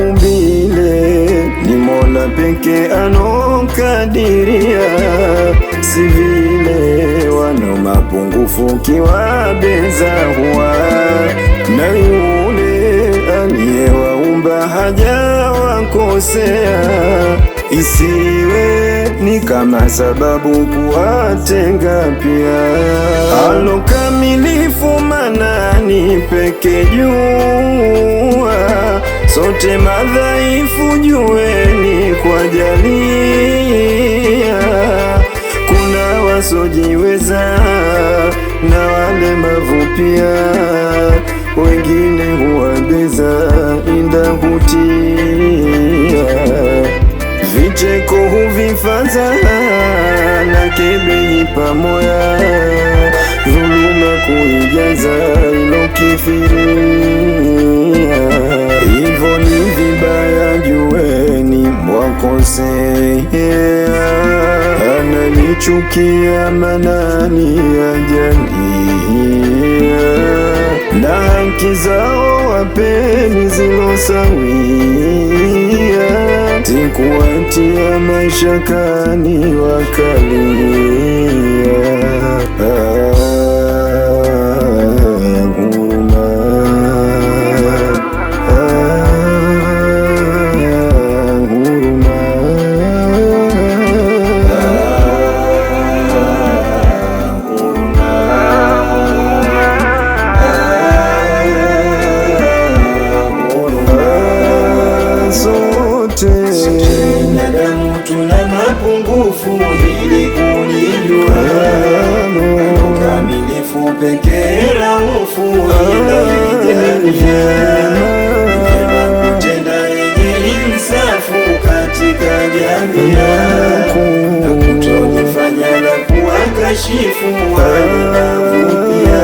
Maumbile ni Mola peke anokadiria, si vile wana mapungufu kiwabeza huwa na yule aliyewaumba hajawakosea, isiwe ni kama sababu kuwatenga pia. Alokamilifu Manani peke jua, sote madhaifu jueni kwa jalia. Kuna wasojiweza na walemavu pia, wengine huwabeza inda hutia, vicheko huvifaza na kebehi pamoya, dhuluma kuijaza ilokithiria. Hivyo ni vibaya jueni mwakosea, ananichukia Manani ajalia, na haki zao wapeni zilosawia, tikuwatia mashakani wakalia. Binadamu tuna mapungufu, ili kulijua ukamilifu pekee raufu inayojalia, kutenda yenye insafu katika jamii, na kutojifanya na kuwakashifu waliovutia.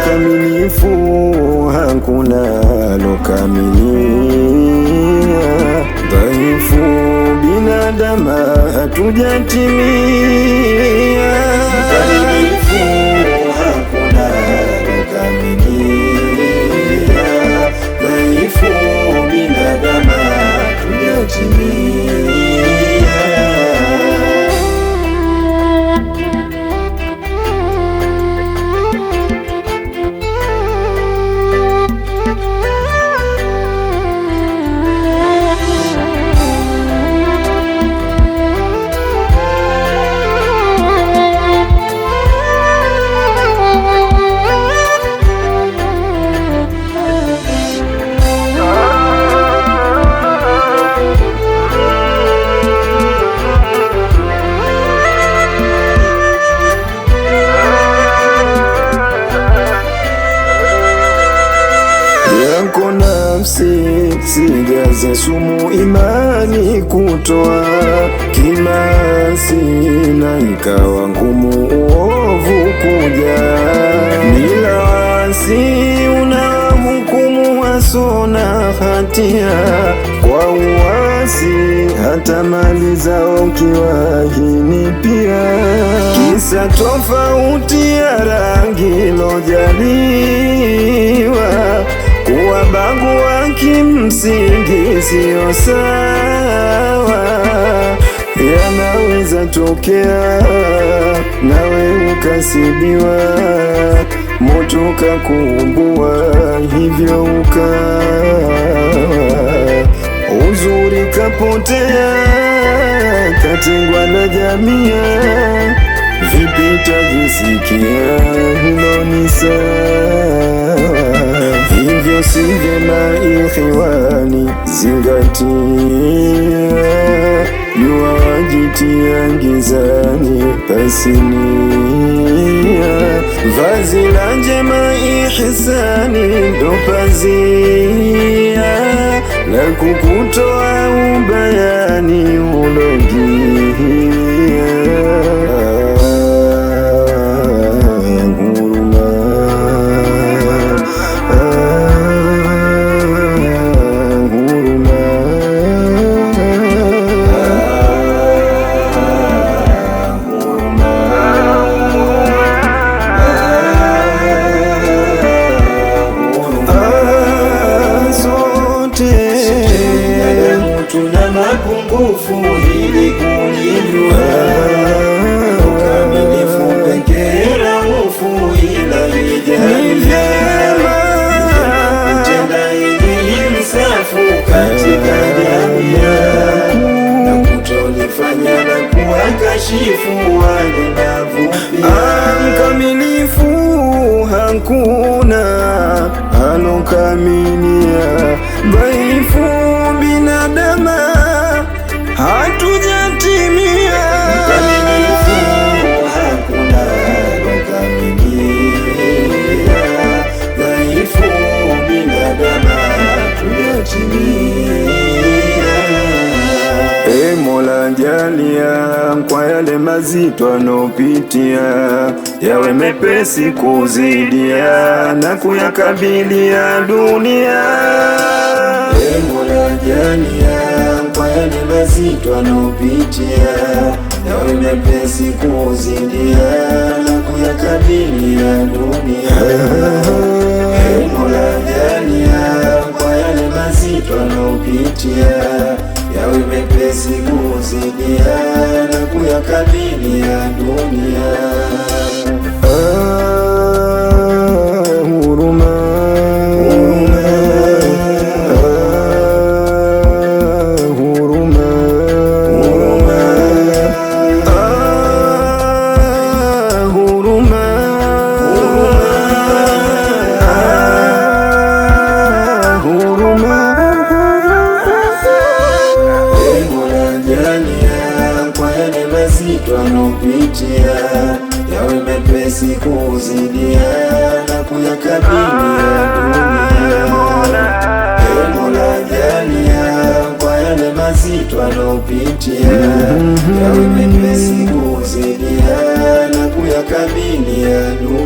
Mkamilifu hakuna alokamilika, dhaifu binadamu hatujatimia. Mkamilifu hakuna alokamilika, dhaifu binadamu hatujatimia. Yako nafsi sijaze sumu imani kutoa kimasi, na ikawa ngumu uovu kuja. Milasi unahukumu wasona hatia kwa uasi, hata mali zao kiwahini pia. Kisa tofauti ya rangi lojaliwa, kuwabagua kimsingi siyo sawa. Yanaweza tokea nawe ukasibiwa, moto kakuumbua hivyo ukawa. Uzuri kapotea katengwa na jamia, vipi tajisikia hilo ni sawa? Hivyo si vyema ikhwani, zingatia, jua wajitia gizani pasinia. Vazi la njema ihsani ndo pazia, na kukutoa ubayani uloingia. Huruma, tuna mapungufu ili kulindwa, ukamilifu pekee na hofu ila ijalia kutenda ili insafu katika jamii na kutolifanya na kuwakashifu wale mavu pia. Mkamilifu hakuna anokamilia, dhaifu binadama hatujatimia. Mkamilifu hakuna anokamilia, dhaifu binadama hatujatimia. Mola jalia kwa yale mazito anopitia, yawe mepesi kuzidia na kuyakabilia dunia. Mola jalia kwa yale mazito anopitia, yawe mepesi kuzidia na kuyakabilia dunia. Mola jalia kwa yale mazito anopitia, yawe mepesi kuzidia na kuyakabilia dunia. Huruma, huruma, huruma, mazito anopitia, yawe mepesi kuzidia na kuyakabilia dunia. Mola jalia kwa yale mazito anopitia, yawe mepesi kuzidia na kuyakabilia dunia.